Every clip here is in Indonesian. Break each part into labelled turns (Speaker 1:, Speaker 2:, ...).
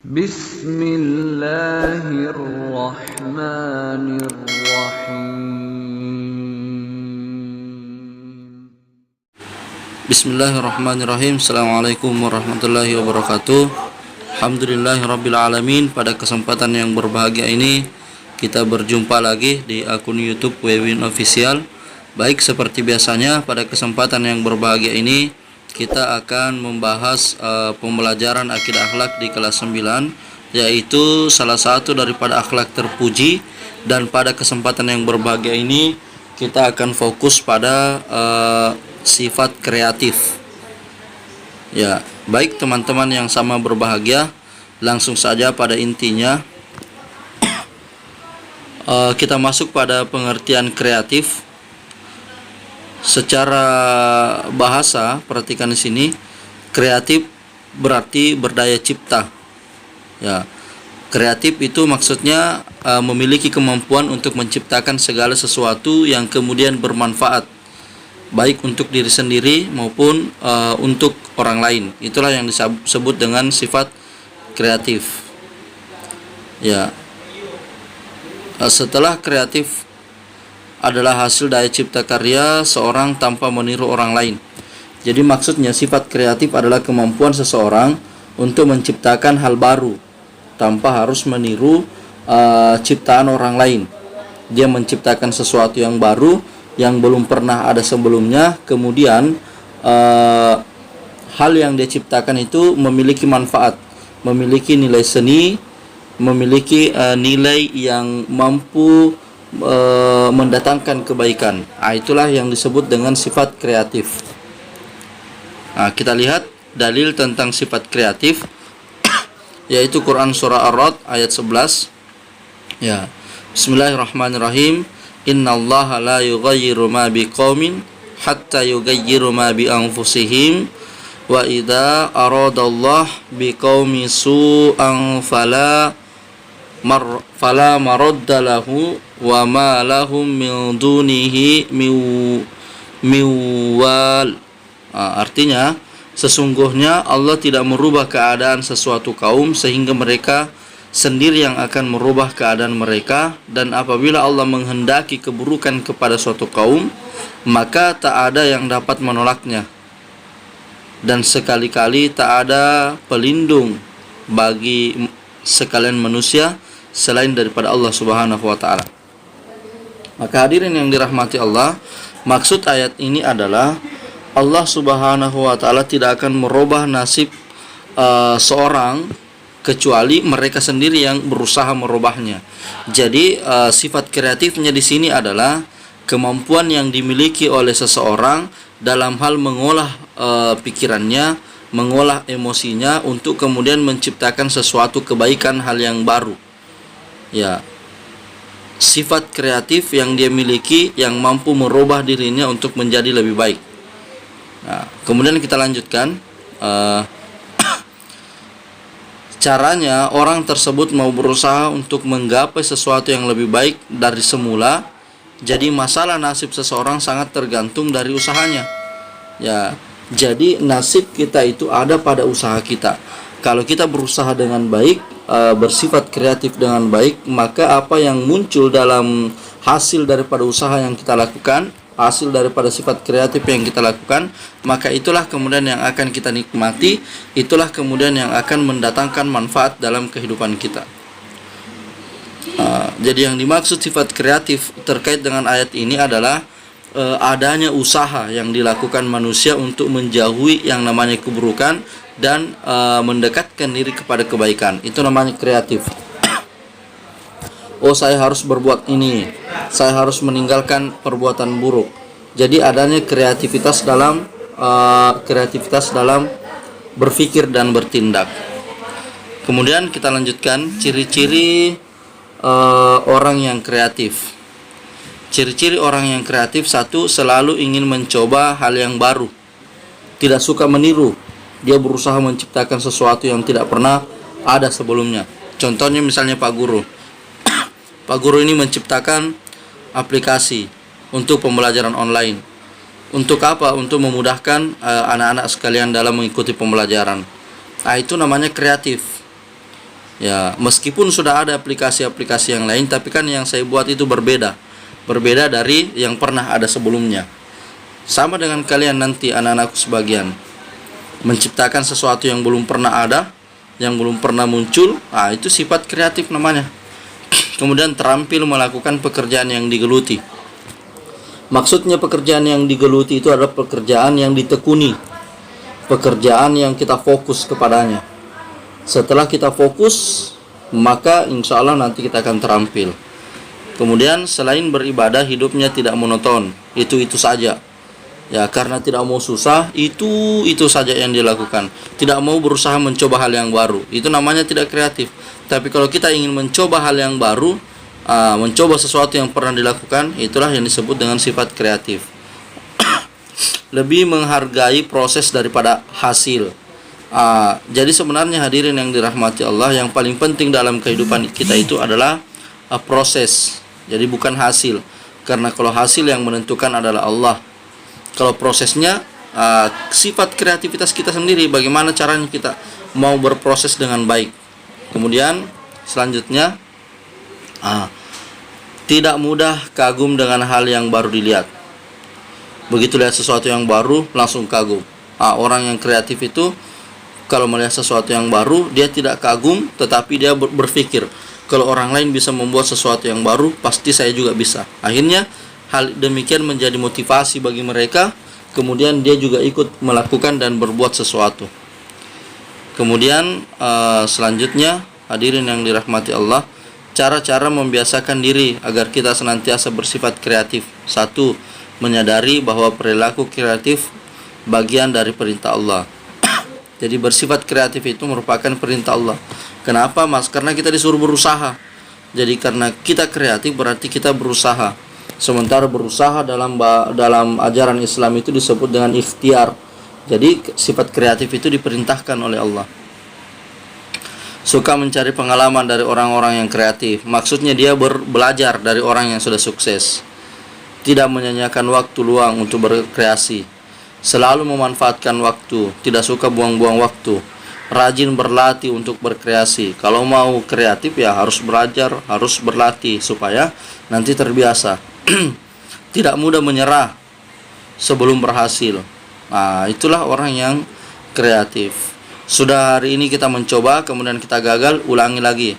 Speaker 1: Bismillahirrahmanirrahim.
Speaker 2: Bismillahirrahmanirrahim. Assalamualaikum warahmatullahi wabarakatuh. Alhamdulillahirrabbilalamin. Pada kesempatan yang berbahagia ini kita berjumpa lagi di akun YouTube Wewin Official. Baik, seperti biasanya pada kesempatan yang berbahagia ini kita akan membahas pembelajaran akidah akhlak di kelas 9, yaitu salah satu daripada akhlak terpuji. Dan pada kesempatan yang berbahagia ini kita akan fokus pada sifat kreatif. Ya, baik teman-teman yang sama berbahagia, langsung saja pada intinya kita masuk pada pengertian kreatif. Secara bahasa, perhatikan di sini, kreatif berarti berdaya cipta. Ya, kreatif itu maksudnya memiliki kemampuan untuk menciptakan segala sesuatu yang kemudian bermanfaat, baik untuk diri sendiri maupun untuk orang lain. Itulah yang disebut dengan sifat kreatif. Ya, setelah kreatif adalah hasil daya cipta karya seorang tanpa meniru orang lain. Jadi maksudnya sifat kreatif adalah kemampuan seseorang untuk menciptakan hal baru tanpa harus meniru ciptaan orang lain. Dia menciptakan sesuatu yang baru yang belum pernah ada sebelumnya, kemudian hal yang dia ciptakan itu memiliki manfaat, memiliki nilai seni, memiliki nilai yang mampu mendatangkan kebaikan. Itulah yang disebut dengan sifat kreatif. Kita lihat dalil tentang sifat kreatif, yaitu Quran surah Ar-Ra'd ayat 11. Ya, Bismillahirrahmanirrahim. Innallaha la yughayyiru ma biqaumin hatta yughayyiru ma bi anfusihim wa idza aradallahu biqaumin su'an fala maradda lahu wa ma lahum min dunihi miwal. Artinya, sesungguhnya Allah tidak merubah keadaan sesuatu kaum sehingga mereka sendiri yang akan merubah keadaan mereka, dan apabila Allah menghendaki keburukan kepada suatu kaum, maka tak ada yang dapat menolaknya, dan sekali-kali tak ada pelindung bagi sekalian manusia selain daripada Allah Subhanahu wa taala. Maka hadirin yang dirahmati Allah, maksud ayat ini adalah Allah Subhanahu wa taala tidak akan merubah nasib seorang kecuali mereka sendiri yang berusaha merubahnya. Jadi sifat kreatifnya di sini adalah kemampuan yang dimiliki oleh seseorang dalam hal mengolah pikirannya, mengolah emosinya untuk kemudian menciptakan sesuatu kebaikan, hal yang baru. Ya, sifat kreatif yang dia miliki yang mampu merubah dirinya untuk menjadi lebih baik. Nah, kemudian kita lanjutkan. Caranya orang tersebut mau berusaha untuk menggapai sesuatu yang lebih baik dari semula. Jadi masalah nasib seseorang sangat tergantung dari usahanya. Ya, jadi nasib kita itu ada pada usaha kita. Kalau kita berusaha dengan baik, bersifat kreatif dengan baik, maka apa yang muncul dalam hasil daripada usaha yang kita lakukan, hasil daripada sifat kreatif yang kita lakukan, maka itulah kemudian yang akan kita nikmati, itulah kemudian yang akan mendatangkan manfaat dalam kehidupan kita. Jadi yang dimaksud sifat kreatif terkait dengan ayat ini adalah adanya usaha yang dilakukan manusia untuk menjauhi yang namanya keburukan dan mendekatkan diri kepada kebaikan. Itu namanya kreatif. Oh, saya harus berbuat ini, saya harus meninggalkan perbuatan buruk. Jadi adanya kreativitas dalam berpikir dan bertindak. Kemudian kita lanjutkan ciri-ciri orang yang kreatif. Ciri-ciri orang yang kreatif: satu, selalu ingin mencoba hal yang baru, tidak suka meniru. Dia berusaha menciptakan sesuatu yang tidak pernah ada sebelumnya. Contohnya misalnya Pak Guru. Pak Guru ini menciptakan aplikasi untuk pembelajaran online. Untuk apa? Untuk memudahkan anak-anak sekalian dalam mengikuti pembelajaran. Itu namanya kreatif. Ya, meskipun sudah ada aplikasi-aplikasi yang lain, tapi kan yang saya buat itu berbeda dari yang pernah ada sebelumnya. Sama dengan kalian nanti, anak-anakku sebagian, menciptakan sesuatu yang belum pernah ada, yang belum pernah muncul. Itu sifat kreatif namanya. Kemudian terampil melakukan pekerjaan yang digeluti. Maksudnya pekerjaan yang digeluti itu adalah pekerjaan yang ditekuni, pekerjaan yang kita fokus kepadanya. Setelah kita fokus, maka insya Allah nanti kita akan terampil. Kemudian selain beribadah, hidupnya tidak monoton, itu saja. Ya, karena tidak mau susah, itu saja yang dilakukan. Tidak mau berusaha mencoba hal yang baru, itu namanya tidak kreatif. Tapi kalau kita ingin mencoba hal yang baru, mencoba sesuatu yang pernah dilakukan, itulah yang disebut dengan sifat kreatif. Lebih menghargai proses daripada hasil. Jadi sebenarnya hadirin yang dirahmati Allah, yang paling penting dalam kehidupan kita itu adalah proses. Jadi bukan hasil, karena kalau hasil yang menentukan adalah Allah. Kalau prosesnya, sifat kreativitas kita sendiri, bagaimana caranya kita mau berproses dengan baik. Kemudian selanjutnya, tidak mudah kagum dengan hal yang baru dilihat. Begitu lihat sesuatu yang baru, langsung kagum. Orang yang kreatif itu kalau melihat sesuatu yang baru, dia tidak kagum, tetapi dia berpikir, kalau orang lain bisa membuat sesuatu yang baru, pasti saya juga bisa. Akhirnya hal demikian menjadi motivasi bagi mereka. Kemudian dia juga ikut melakukan dan berbuat sesuatu. Kemudian selanjutnya, hadirin yang dirahmati Allah, cara-cara membiasakan diri agar kita senantiasa bersifat kreatif. 1. Menyadari bahwa perilaku kreatif bagian dari perintah Allah. Jadi bersifat kreatif itu merupakan perintah Allah. Kenapa, Mas? Karena kita disuruh berusaha. Jadi karena kita kreatif berarti kita berusaha. Sementara berusaha dalam ajaran Islam itu disebut dengan ikhtiar. Jadi sifat kreatif itu diperintahkan oleh Allah. Suka mencari pengalaman dari orang-orang yang kreatif. Maksudnya dia belajar dari orang yang sudah sukses. Tidak menyanyiakan waktu luang untuk berkreasi. Selalu memanfaatkan waktu, tidak suka buang-buang waktu. Rajin berlatih untuk berkreasi. Kalau mau kreatif ya harus belajar, harus berlatih supaya nanti terbiasa. Tidak mudah menyerah sebelum berhasil. Itulah orang yang kreatif. Sudah hari ini kita mencoba, kemudian kita gagal, ulangi lagi.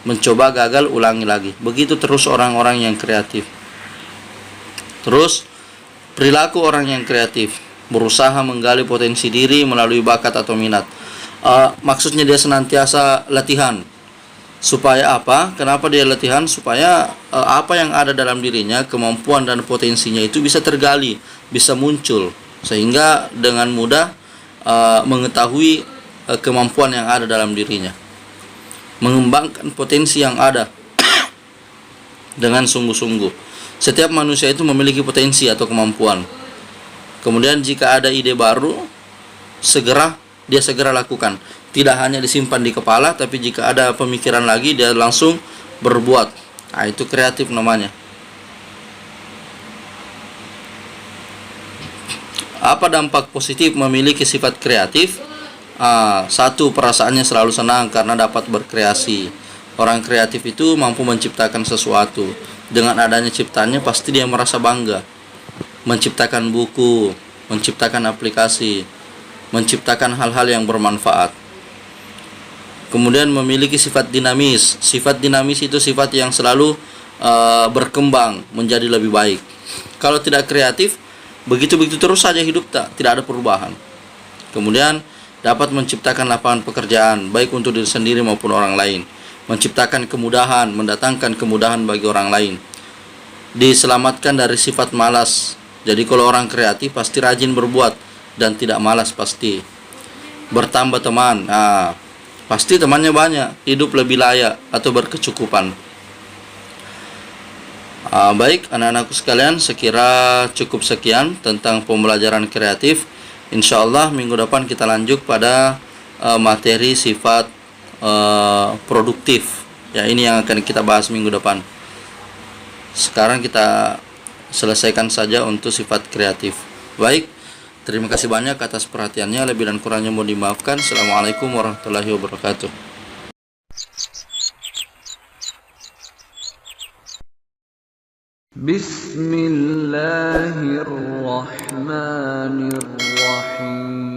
Speaker 2: Mencoba, gagal, ulangi lagi. Begitu terus orang-orang yang kreatif. Terus perilaku orang yang kreatif, berusaha menggali potensi diri melalui bakat atau minat. Maksudnya dia senantiasa latihan. Supaya apa? Kenapa dia latihan? Supaya apa yang ada dalam dirinya, kemampuan dan potensinya itu bisa tergali, bisa muncul, sehingga dengan mudah mengetahui kemampuan yang ada dalam dirinya, mengembangkan potensi yang ada dengan sungguh-sungguh. Setiap manusia itu memiliki potensi atau kemampuan. Kemudian jika ada ide baru, dia segera lakukan. Tidak hanya disimpan di kepala, tapi jika ada pemikiran lagi, dia langsung berbuat. Itu kreatif namanya. Apa dampak positif memiliki sifat kreatif? 1. Perasaannya selalu senang karena dapat berkreasi. Orang kreatif itu mampu menciptakan sesuatu. Dengan adanya ciptaannya pasti dia merasa bangga. Menciptakan buku, menciptakan aplikasi, menciptakan hal-hal yang bermanfaat. Kemudian memiliki sifat dinamis. Sifat dinamis itu sifat yang selalu berkembang menjadi lebih baik. Kalau tidak kreatif, begitu-begitu terus saja hidup, tidak ada perubahan. Kemudian dapat menciptakan lapangan pekerjaan baik untuk diri sendiri maupun orang lain. Menciptakan kemudahan, mendatangkan kemudahan bagi orang lain. Diselamatkan dari sifat malas. Jadi kalau orang kreatif pasti rajin berbuat dan tidak malas pasti. Bertambah teman. Pasti temannya banyak, hidup lebih layak atau berkecukupan. Baik anak-anakku sekalian, sekira cukup sekian tentang pembelajaran kreatif. Insyaallah minggu depan kita lanjut pada materi sifat produktif. Ya, ini yang akan kita bahas minggu depan. Sekarang kita selesaikan saja untuk sifat kreatif. Baik, terima kasih banyak atas perhatiannya. Lebih dan kurangnya mohon dimaafkan. Assalamualaikum warahmatullahi wabarakatuh.
Speaker 1: Bismillahirrahmanirrahim.